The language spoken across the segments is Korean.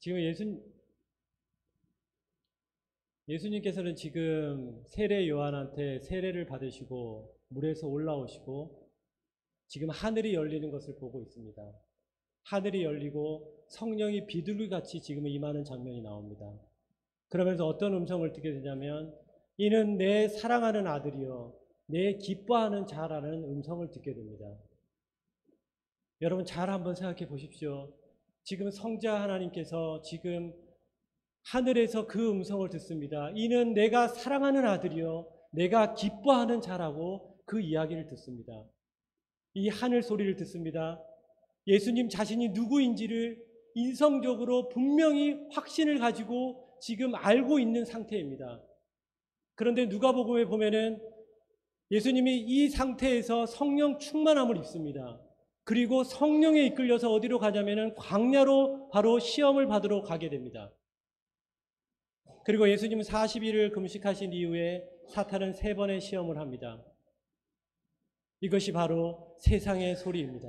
지금 예수님께서는 지금 세례 요한한테 세례를 받으시고 물에서 올라오시고 지금 하늘이 열리는 것을 보고 있습니다. 하늘이 열리고 성령이 비둘기같이 지금 임하는 장면이 나옵니다. 그러면서 어떤 음성을 듣게 되냐면 이는 내 사랑하는 아들이요 내 기뻐하는 자라는 음성을 듣게 됩니다. 여러분 잘 한번 생각해 보십시오. 지금 성자 하나님께서 지금 하늘에서 그 음성을 듣습니다. 이는 내가 사랑하는 아들이요 내가 기뻐하는 자라고 그 이야기를 듣습니다. 이 하늘 소리를 듣습니다. 예수님 자신이 누구인지를 인성적으로 분명히 확신을 가지고 지금 알고 있는 상태입니다. 그런데 누가복음에 보면은 예수님이 이 상태에서 성령 충만함을 입습니다. 그리고 성령에 이끌려서 어디로 가냐면은 광야로 바로 시험을 받으러 가게 됩니다. 그리고 예수님은 40일을 금식하신 이후에 사탄은 3번의 시험을 합니다. 이것이 바로 세상의 소리입니다.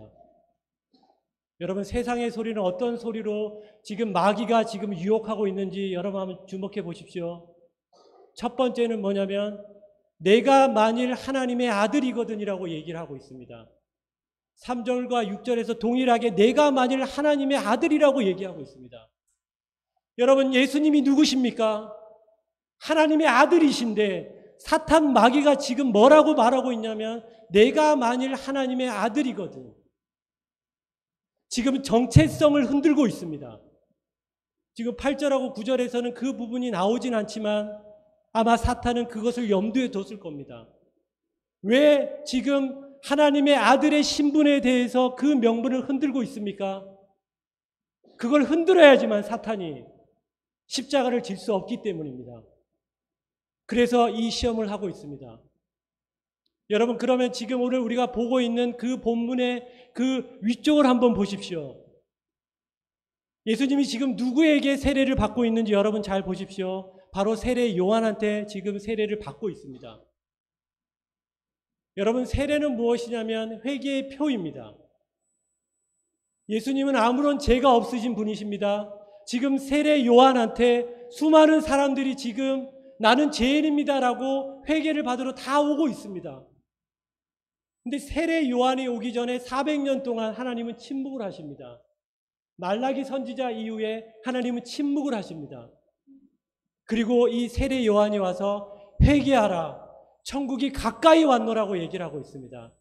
여러분 세상의 소리는 어떤 소리로 지금 마귀가 지금 유혹하고 있는지 여러분 한번 주목해 보십시오. 첫 번째는 뭐냐면 내가 만일 하나님의 아들이거든이라고 얘기를 하고 있습니다. 3절과 6절에서 동일하게 내가 만일 하나님의 아들이라고 얘기하고 있습니다. 여러분 예수님이 누구십니까? 하나님의 아들이신데 사탄 마귀가 지금 뭐라고 말하고 있냐면 내가 만일 하나님의 아들이거든. 지금 정체성을 흔들고 있습니다. 지금 8절하고 9절에서는 그 부분이 나오진 않지만 아마 사탄은 그것을 염두에 뒀을 겁니다. 왜 지금 하나님의 아들의 신분에 대해서 그 명분을 흔들고 있습니까? 그걸 흔들어야지만 사탄이 십자가를 질 수 없기 때문입니다. 그래서 이 시험을 하고 있습니다. 여러분 그러면 지금 오늘 우리가 보고 있는 그 본문의 그 위쪽을 한번 보십시오. 예수님이 지금 누구에게 세례를 받고 있는지 여러분 잘 보십시오. 바로 세례 요한한테 지금 세례를 받고 있습니다. 여러분 세례는 무엇이냐면 회개의 표입니다. 예수님은 아무런 죄가 없으신 분이십니다. 지금 세례 요한한테 수많은 사람들이 지금 나는 죄인입니다라고 회개를 받으러 다 오고 있습니다. 근데 세례 요한이 오기 전에 400년 동안 하나님은 침묵을 하십니다. 말라기 선지자 이후에 하나님은 침묵을 하십니다. 그리고 이 세례 요한이 와서 회개하라. 천국이 가까이 왔노라고 얘기를 하고 있습니다.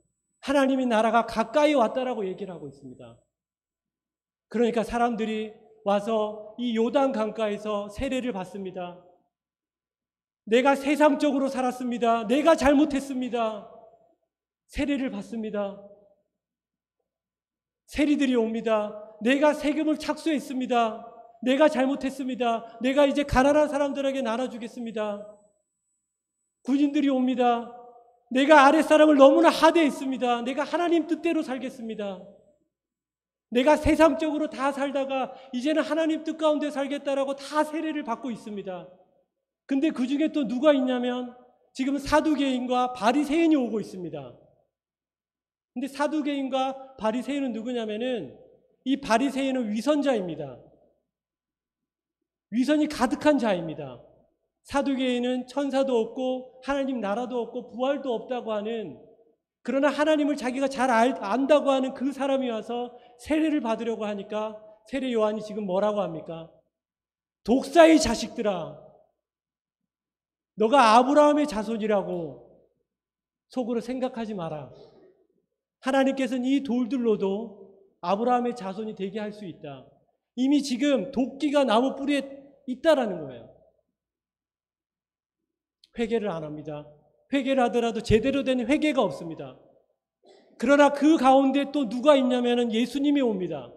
하나님의 나라가 가까이 왔다라고 얘기를 하고 있습니다. 그러니까 사람들이 와서 이 요단 강가에서 세례를 받습니다. 내가 세상적으로 살았습니다. 내가 잘못했습니다. 세례를 받습니다. 세리들이 옵니다. 내가 세금을 착수했습니다. 내가 잘못했습니다. 내가 이제 가난한 사람들에게 나눠주겠습니다. 군인들이 옵니다. 내가 아랫사람을 너무나 하대했습니다. 내가 하나님 뜻대로 살겠습니다. 내가 세상적으로 다 살다가 이제는 하나님 뜻 가운데 살겠다라고 다 세례를 받고 있습니다. 근데 그 중에 또 누가 있냐면 지금 사두개인과 바리새인이 오고 있습니다. 근데 사두개인과 바리새인은 누구냐면은 이 바리새인은 위선자입니다. 위선이 가득한 자입니다. 사두개인은 천사도 없고 하나님 나라도 없고 부활도 없다고 하는, 그러나 하나님을 자기가 잘 안다고 하는 그 사람이 와서 세례를 받으려고 하니까 세례 요한이 지금 뭐라고 합니까? 독사의 자식들아, 너가 아브라함의 자손이라고 속으로 생각하지 마라. 하나님께서는 이 돌들로도 아브라함의 자손이 되게 할 수 있다. 이미 지금 도끼가 나무 뿌리에 있다라는 거예요. 회개를 안 합니다. 회개를 하더라도 제대로 된 회개가 없습니다. 그러나 그 가운데 또 누가 있냐면 예수님이 옵니다.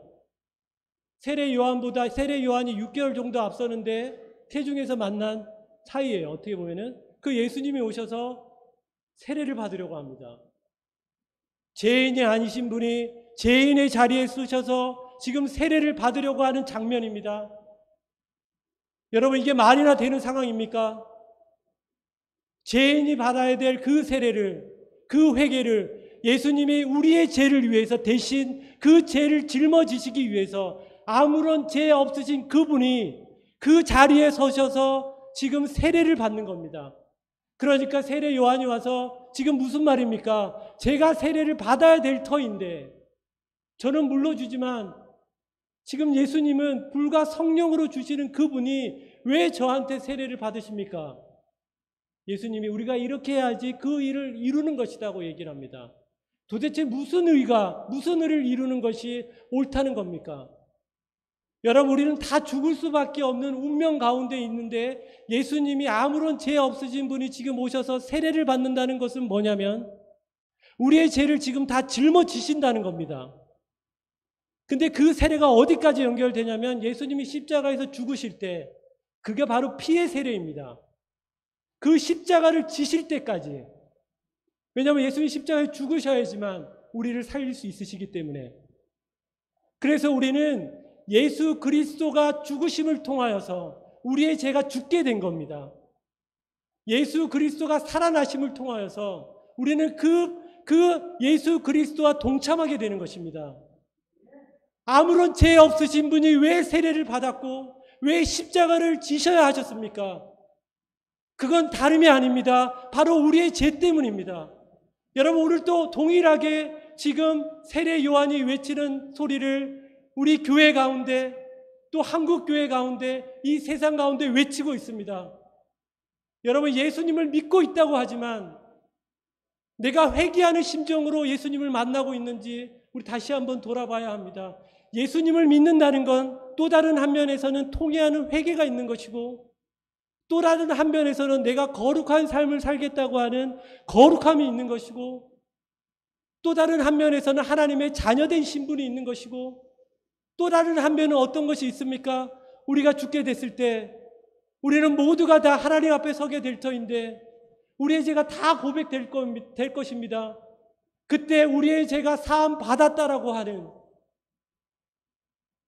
세례 요한이 6개월 정도 앞서는데 태중에서 만난 사이예요. 어떻게 보면은 그 예수님이 오셔서 세례를 받으려고 합니다. 죄인이 아니신 분이 죄인의 자리에 쓰셔서 지금 세례를 받으려고 하는 장면입니다. 여러분 이게 말이나 되는 상황입니까? 죄인이 받아야 될 그 세례를, 그 회개를 예수님이 우리의 죄를 위해서 대신 그 죄를 짊어지시기 위해서 아무런 죄 없으신 그분이 그 자리에 서셔서 지금 세례를 받는 겁니다. 그러니까 세례 요한이 와서 지금 무슨 말입니까? 제가 세례를 받아야 될 터인데 저는 물러주지만 지금 예수님은 불과 성령으로 주시는 그분이 왜 저한테 세례를 받으십니까? 예수님이 우리가 이렇게 해야지 그 일을 이루는 것이라고 얘기를 합니다. 도대체 무슨 의를 이루는 것이 옳다는 겁니까? 여러분, 우리는 다 죽을 수밖에 없는 운명 가운데 있는데 예수님이 아무런 죄 없으신 분이 지금 오셔서 세례를 받는다는 것은 뭐냐면 우리의 죄를 지금 다 짊어지신다는 겁니다. 근데 그 세례가 어디까지 연결되냐면 예수님이 십자가에서 죽으실 때 그게 바로 피의 세례입니다. 그 십자가를 지실 때까지. 왜냐하면 예수님이 십자가에 죽으셔야지만 우리를 살릴 수 있으시기 때문에. 그래서 우리는 예수 그리스도가 죽으심을 통하여서 우리의 죄가 죽게 된 겁니다. 예수 그리스도가 살아나심을 통하여서 우리는 그 예수 그리스도와 동참하게 되는 것입니다. 아무런 죄 없으신 분이 왜 세례를 받았고 왜 십자가를 지셔야 하셨습니까? 그건 다름이 아닙니다. 바로 우리의 죄 때문입니다. 여러분, 오늘도 동일하게 지금 세례 요한이 외치는 소리를 우리 교회 가운데 또 한국 교회 가운데 이 세상 가운데 외치고 있습니다. 여러분, 예수님을 믿고 있다고 하지만 내가 회개하는 심정으로 예수님을 만나고 있는지 우리 다시 한번 돌아봐야 합니다. 예수님을 믿는다는 건 또 다른 한면에서는 통회하는 회개가 있는 것이고 또 다른 한면에서는 내가 거룩한 삶을 살겠다고 하는 거룩함이 있는 것이고 또 다른 한면에서는 하나님의 자녀된 신분이 있는 것이고 또 다른 한면은 어떤 것이 있습니까? 우리가 죽게 됐을 때 우리는 모두가 다 하나님 앞에 서게 될 터인데 우리의 죄가 다 고백될 것입니다. 그때 우리의 죄가 사함 받았다라고 하는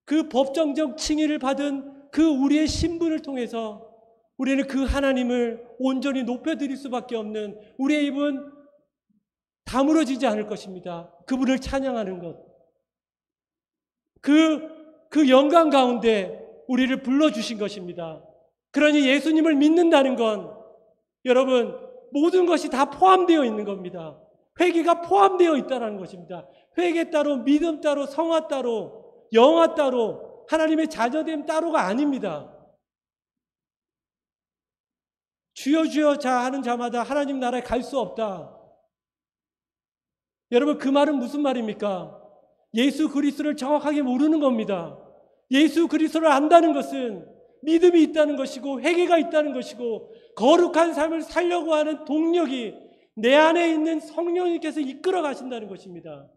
그 법정적 칭의를 받은 그 우리의 신분을 통해서 우리는 그 하나님을 온전히 높여드릴 수밖에 없는 우리의 입은 다물어지지 않을 것입니다. 그분을 찬양하는 것. 그 영광 가운데 우리를 불러주신 것입니다. 그러니 예수님을 믿는다는 건 여러분 모든 것이 다 포함되어 있는 겁니다. 회개가 포함되어 있다는 것입니다. 회개 따로 믿음 따로 성화 따로 영화 따로 하나님의 자녀됨 따로가 아닙니다. 주여 주여 자 하는 자마다 하나님 나라에 갈 수 없다. 여러분, 그 말은 무슨 말입니까? 예수 그리스도를 정확하게 모르는 겁니다. 예수 그리스도를 안다는 것은 믿음이 있다는 것이고 회개가 있다는 것이고 거룩한 삶을 살려고 하는 동력이 내 안에 있는 성령님께서 이끌어 가신다는 것입니다.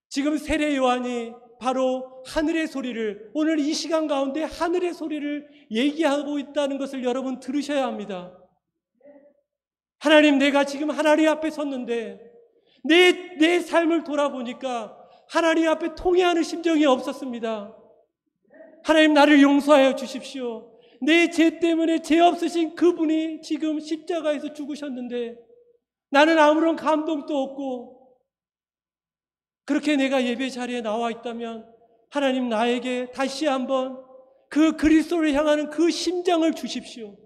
지금 세례 요한이 바로 하늘의 소리를, 오늘 이 시간 가운데 하늘의 소리를 얘기하고 있다는 것을 여러분 들으셔야 합니다. 하나님, 내가 지금 하나님 앞에 섰는데 내 삶을 돌아보니까 하나님 앞에 통회하는 심정이 없었습니다. 하나님, 나를 용서하여 주십시오. 내 죄 때문에 죄 없으신 그분이 지금 십자가에서 죽으셨는데 나는 아무런 감동도 없고 그렇게 내가 예배 자리에 나와 있다면 하나님, 나에게 다시 한번 그 그리스도를 향하는 그 심장을 주십시오.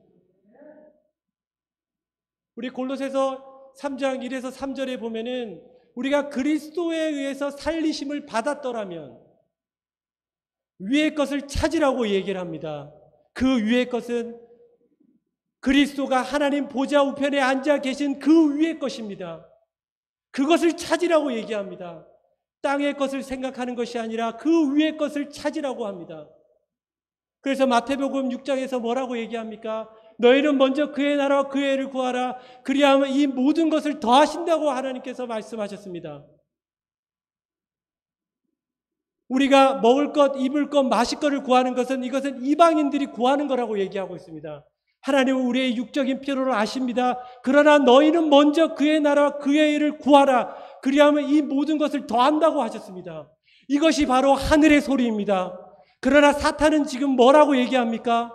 우리 골로새서 3장 1에서 3절에 보면은 우리가 그리스도에 의해서 살리심을 받았더라면 위의 것을 찾으라고 얘기를 합니다. 그 위의 것은 그리스도가 하나님 보좌 우편에 앉아 계신 그 위의 것입니다. 그것을 찾으라고 얘기합니다. 땅의 것을 생각하는 것이 아니라 그 위의 것을 찾으라고 합니다. 그래서 마태복음 6장에서 뭐라고 얘기합니까? 너희는 먼저 그의 나라와 그의 의를 구하라. 그리하면 이 모든 것을 더하신다고 하나님께서 말씀하셨습니다. 우리가 먹을 것, 입을 것, 마실 것을 구하는 것은 이것은 이방인들이 구하는 거라고 얘기하고 있습니다. 하나님은 우리의 육적인 필요를 아십니다. 그러나 너희는 먼저 그의 나라와 그의 일을 구하라. 그리하면 이 모든 것을 더한다고 하셨습니다. 이것이 바로 하늘의 소리입니다. 그러나 사탄은 지금 뭐라고 얘기합니까?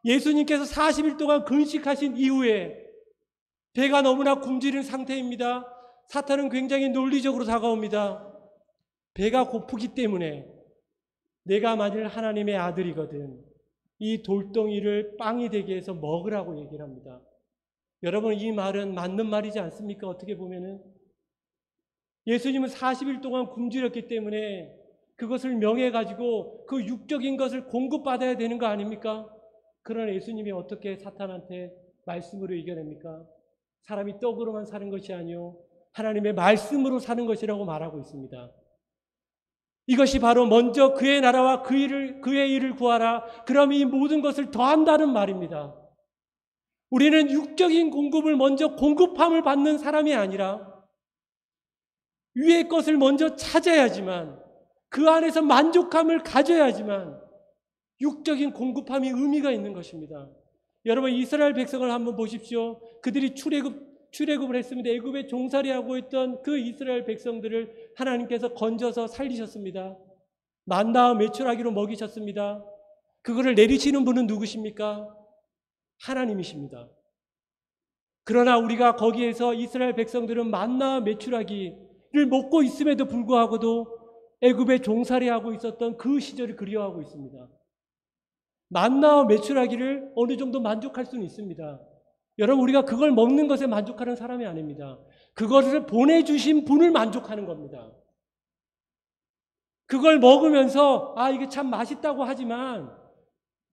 예수님께서 40일 동안 금식하신 이후에 배가 너무나 굶주린 상태입니다. 사탄은 굉장히 논리적으로 다가옵니다. 배가 고프기 때문에 내가 만일 하나님의 아들이거든 이 돌덩이를 빵이 되게 해서 먹으라고 얘기를 합니다. 여러분, 이 말은 맞는 말이지 않습니까? 어떻게 보면은 예수님은 40일 동안 굶주렸기 때문에 그것을 명해 가지고 그 육적인 것을 공급받아야 되는 거 아닙니까? 그러나 예수님이 어떻게 사탄한테 말씀으로 이겨냅니까? 사람이 떡으로만 사는 것이 아니요 하나님의 말씀으로 사는 것이라고 말하고 있습니다. 이것이 바로 먼저 그의 나라와 그의 일을 구하라. 그럼 이 모든 것을 더한다는 말입니다. 우리는 육적인 공급을 먼저 공급함을 받는 사람이 아니라 위의 것을 먼저 찾아야지만 그 안에서 만족함을 가져야지만 육적인 공급함이 의미가 있는 것입니다. 여러분, 이스라엘 백성을 한번 보십시오. 그들이 출애굽을 했습니다. 애굽에 종살이하고 있던 그 이스라엘 백성들을 하나님께서 건져서 살리셨습니다. 만나와 메추라기로 먹이셨습니다. 그거를 내리시는 분은 누구십니까? 하나님이십니다. 그러나 우리가 거기에서 이스라엘 백성들은 만나와 메추라기를 먹고 있음에도 불구하고도 애굽에 종살이하고 있었던 그 시절을 그리워하고 있습니다. 만나와 메추라기를 어느 정도 만족할 수는 있습니다. 여러분, 우리가 그걸 먹는 것에 만족하는 사람이 아닙니다. 그것을 보내주신 분을 만족하는 겁니다. 그걸 먹으면서 이게 참 맛있다고 하지만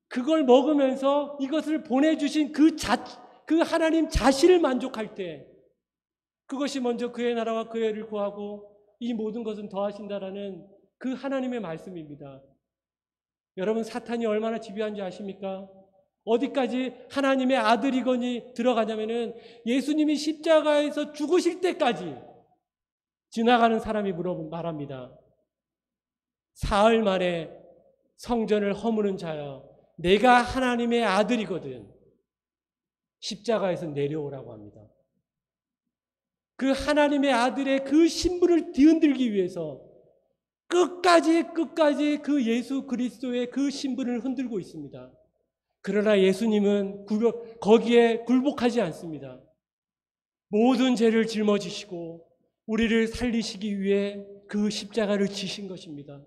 그걸 먹으면서 이것을 보내주신 그 하나님 자신을 만족할 때 그것이 먼저 그의 나라와 그의 일을 구하고 이 모든 것은 더하신다라는 그 하나님의 말씀입니다. 여러분, 사탄이 얼마나 집요한지 아십니까? 어디까지 하나님의 아들이거니 들어가냐면은 예수님이 십자가에서 죽으실 때까지 지나가는 사람이 말합니다. 사흘 만에 성전을 허무는 자여 내가 하나님의 아들이거든 십자가에서 내려오라고 합니다. 그 하나님의 아들의 그 신분을 뒤흔들기 위해서 끝까지 그 예수 그리스도의 그 신분을 흔들고 있습니다. 그러나 예수님은 거기에 굴복하지 않습니다. 모든 죄를 짊어지시고 우리를 살리시기 위해 그 십자가를 지신 것입니다.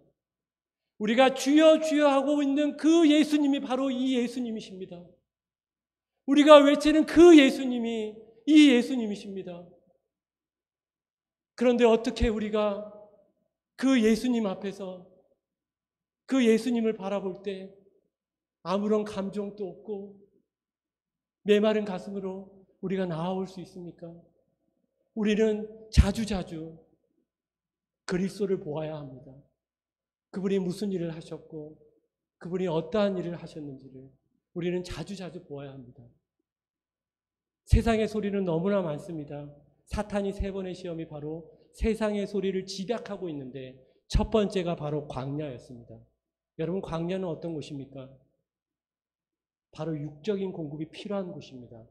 우리가 주여 주여 하고 있는 그 예수님이 바로 이 예수님이십니다. 우리가 외치는 그 예수님이 이 예수님이십니다. 그런데 어떻게 우리가 그 예수님 앞에서 그 예수님을 바라볼 때 아무런 감정도 없고 메마른 가슴으로 우리가 나아올 수 있습니까? 우리는 자주자주 그리스도를 보아야 합니다. 그분이 무슨 일을 하셨고 그분이 어떠한 일을 하셨는지를 우리는 자주자주 보아야 합니다. 세상의 소리는 너무나 많습니다. 사탄이 3번의 시험이 바로 세상의 소리를 집약하고 있는데 첫 번째가 바로 광야였습니다. 여러분, 광야는 어떤 곳입니까? 바로 육적인 공급이 필요한 곳입니다.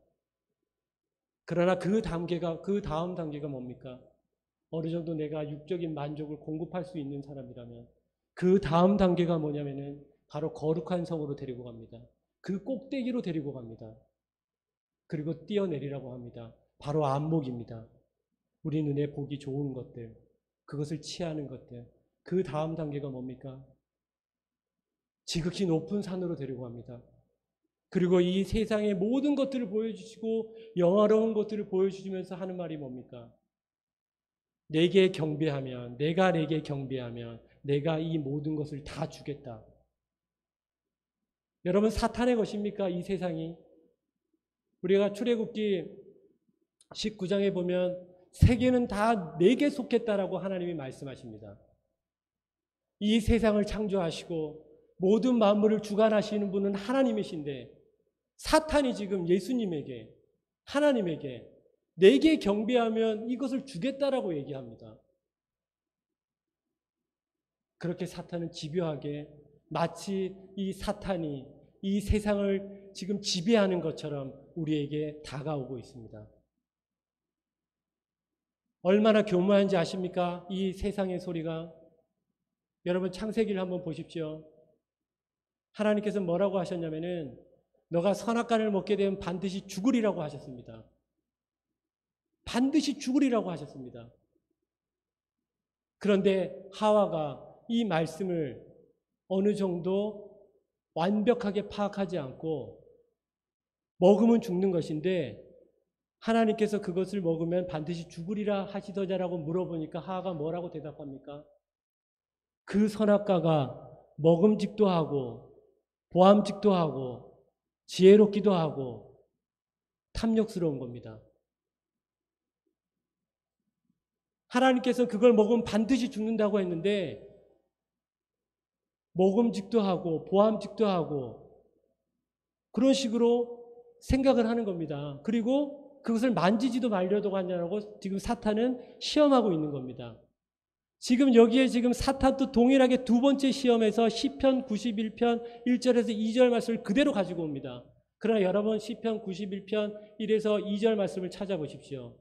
그러나 그 다음 단계가 뭡니까? 어느 정도 내가 육적인 만족을 공급할 수 있는 사람이라면 그 다음 단계가 뭐냐면은 바로 거룩한 성으로 데리고 갑니다. 그 꼭대기로 데리고 갑니다. 그리고 뛰어내리라고 합니다. 바로 안목입니다. 우리 눈에 보기 좋은 것들, 그것을 취하는 것들. 그 다음 단계가 뭡니까? 지극히 높은 산으로 데리고 갑니다. 그리고 이 세상의 모든 것들을 보여주시고 영화로운 것들을 보여주시면서 하는 말이 뭡니까? 내게 경배하면, 내가 내게 경배하면 내가 이 모든 것을 다 주겠다. 여러분, 사탄의 것입니까? 이 세상이? 우리가 출애굽기 19장에 보면 세계는 다 내게 속했다라고 하나님이 말씀하십니다. 이 세상을 창조하시고 모든 만물을 주관하시는 분은 하나님이신데 사탄이 지금 예수님에게, 하나님에게 내게 경배하면 이것을 주겠다라고 얘기합니다. 그렇게 사탄은 집요하게 마치 이 사탄이 이 세상을 지금 지배하는 것처럼 우리에게 다가오고 있습니다. 얼마나 교묘한지 아십니까? 이 세상의 소리가. 여러분, 창세기를 한번 보십시오. 하나님께서 뭐라고 하셨냐면은 너가 선악과를 먹게 되면 반드시 죽으리라고 하셨습니다. 반드시 죽으리라고 하셨습니다. 그런데 하와가 이 말씀을 어느 정도 완벽하게 파악하지 않고 먹으면 죽는 것인데 하나님께서 그것을 먹으면 반드시 죽으리라 하시더냐라고 물어보니까 하하가 뭐라고 대답합니까? 그 선악과가 먹음직도 하고 보암직도 하고 지혜롭기도 하고 탐욕스러운 겁니다. 하나님께서 그걸 먹으면 반드시 죽는다고 했는데 먹음직도 하고 보암직도 하고 그런 식으로 생각을 하는 겁니다. 그리고 그것을 만지지도 말려도 하냐고 지금 사탄은 시험하고 있는 겁니다. 지금 여기에 지금 사탄도 동일하게 두 번째 시험에서 시편 91편 1절에서 2절 말씀을 그대로 가지고 옵니다. 그러나 여러분 시편 91편 1에서 2절 말씀을 찾아보십시오.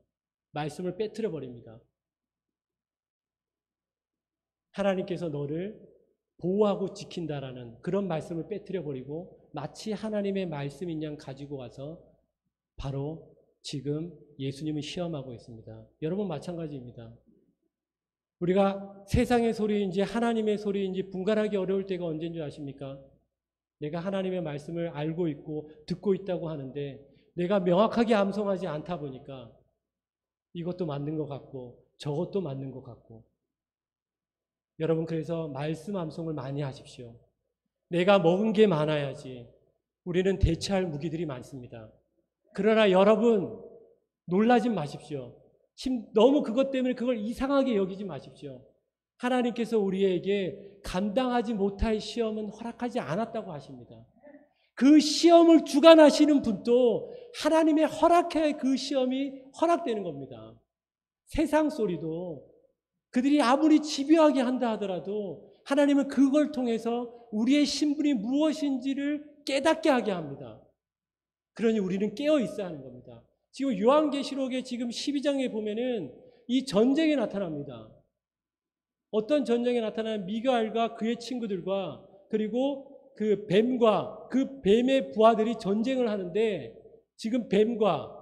말씀을 빼뜨려 버립니다. 하나님께서 너를 보호하고 지킨다라는 그런 말씀을 빼뜨려 버리고 마치 하나님의 말씀인 양 가지고 와서 바로 지금 예수님을 시험하고 있습니다. 여러분 마찬가지입니다. 우리가 세상의 소리인지 하나님의 소리인지 분간하기 어려울 때가 언제인 줄 아십니까? 내가 하나님의 말씀을 알고 있고 듣고 있다고 하는데 내가 명확하게 암송하지 않다 보니까 이것도 맞는 것 같고 저것도 맞는 것 같고 여러분 그래서 말씀 암송을 많이 하십시오. 내가 먹은 게 많아야지 우리는 대체할 무기들이 많습니다. 그러나 여러분 놀라지 마십시오. 너무 그것 때문에 그걸 이상하게 여기지 마십시오. 하나님께서 우리에게 감당하지 못할 시험은 허락하지 않았다고 하십니다. 그 시험을 주관하시는 분도 하나님의 허락해 그 시험이 허락되는 겁니다. 세상 소리도 그들이 아무리 집요하게 한다 하더라도 하나님은 그걸 통해서 우리의 신분이 무엇인지를 깨닫게 하게 합니다. 그러니 우리는 깨어 있어야 하는 겁니다. 지금 요한계시록의 지금 12장에 보면은 이 전쟁이 나타납니다. 어떤 전쟁이 나타나면 미가엘과 그의 친구들과 그리고 그 뱀과 그 뱀의 부하들이 전쟁을 하는데 지금 뱀과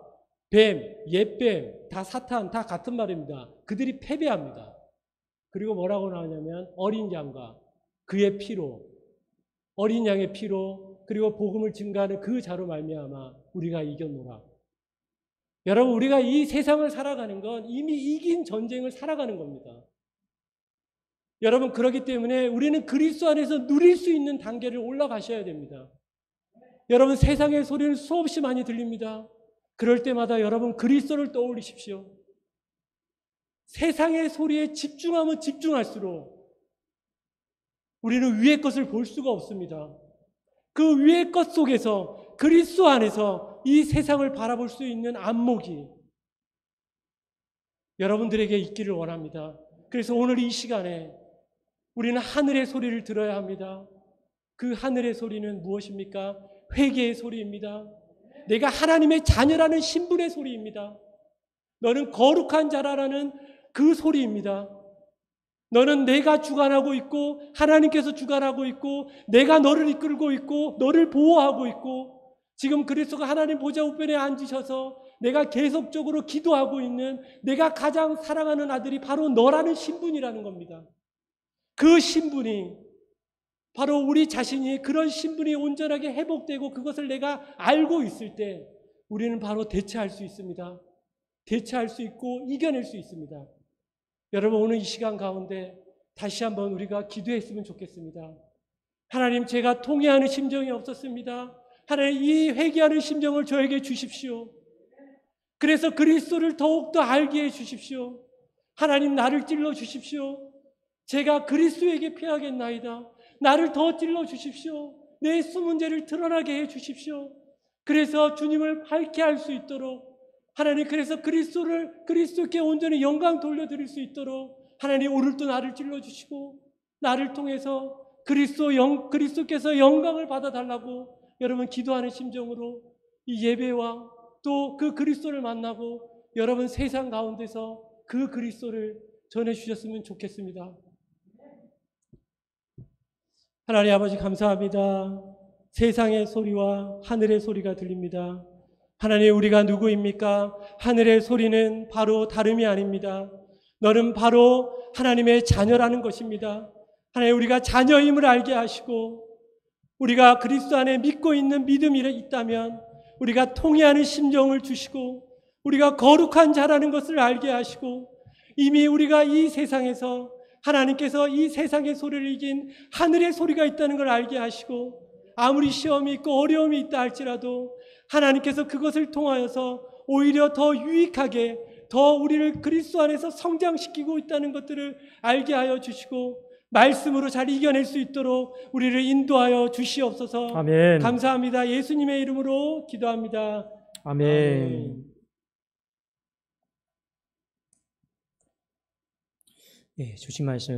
뱀, 옛뱀, 다 사탄, 다 같은 말입니다. 그들이 패배합니다. 그리고 뭐라고 나오냐면 어린 양과 그의 피로, 어린 양의 피로 그리고 복음을 증가하는 그 자로 말미암아 우리가 이겼노라. 여러분 우리가 이 세상을 살아가는 건 이미 이긴 전쟁을 살아가는 겁니다. 여러분 그렇기 때문에 우리는 그리스도 안에서 누릴 수 있는 단계를 올라가셔야 됩니다. 여러분 세상의 소리는 수없이 많이 들립니다. 그럴 때마다 여러분 그리스도를 떠올리십시오. 세상의 소리에 집중하면 집중할수록 우리는 위의 것을 볼 수가 없습니다. 그 위의 것 속에서 그리스도 안에서 이 세상을 바라볼 수 있는 안목이 여러분들에게 있기를 원합니다. 그래서 오늘 이 시간에 우리는 하늘의 소리를 들어야 합니다. 그 하늘의 소리는 무엇입니까? 회개의 소리입니다. 내가 하나님의 자녀라는 신분의 소리입니다. 너는 거룩한 자라는 그 소리입니다. 너는 내가 주관하고 있고 하나님께서 주관하고 있고 내가 너를 이끌고 있고 너를 보호하고 있고 지금 그리스도가 하나님 보좌 우편에 앉으셔서 내가 계속적으로 기도하고 있는 내가 가장 사랑하는 아들이 바로 너라는 신분이라는 겁니다. 그 신분이 바로 우리 자신이 그런 신분이 온전하게 회복되고 그것을 내가 알고 있을 때 우리는 바로 대체할 수 있습니다. 대체할 수 있고 이겨낼 수 있습니다. 여러분 오늘 이 시간 가운데 다시 한번 우리가 기도했으면 좋겠습니다. 하나님 제가 통회하는 심정이 없었습니다. 하나님 이 회개하는 심정을 저에게 주십시오. 그래서 그리스도를 더욱더 알게 해주십시오. 하나님 나를 찔러 주십시오. 제가 그리스도에게 피하겠나이다. 나를 더 찔러 주십시오. 내 숨은 죄를 드러나게 해 주십시오. 그래서 주님을 밝게 할 수 있도록 하나님 그래서 그리스도께 온전히 영광 돌려드릴 수 있도록 하나님 오늘도 나를 찔러주시고 나를 통해서 그리스도께서 영광을 받아달라고 여러분 기도하는 심정으로 이 예배와 또 그 그리스도를 만나고 여러분 세상 가운데서 그 그리스도를 전해주셨으면 좋겠습니다. 하나님 아버지 감사합니다. 세상의 소리와 하늘의 소리가 들립니다. 하나님 우리가 누구입니까? 하늘의 소리는 바로 다름이 아닙니다. 너는 바로 하나님의 자녀라는 것입니다. 하나님 우리가 자녀임을 알게 하시고 우리가 그리스도 안에 믿고 있는 믿음이 있다면 우리가 통회하는 심정을 주시고 우리가 거룩한 자라는 것을 알게 하시고 이미 우리가 이 세상에서 하나님께서 이 세상의 소리를 이긴 하늘의 소리가 있다는 걸 알게 하시고 아무리 시험이 있고 어려움이 있다 할지라도 하나님께서 그것을 통하여서 오히려 더 유익하게 더 우리를 그리스도 안에서 성장시키고 있다는 것들을 알게 하여 주시고 말씀으로 잘 이겨낼 수 있도록 우리를 인도하여 주시옵소서. 아멘. 감사합니다. 예수님의 이름으로 기도합니다. 아멘. 예, 주신 말씀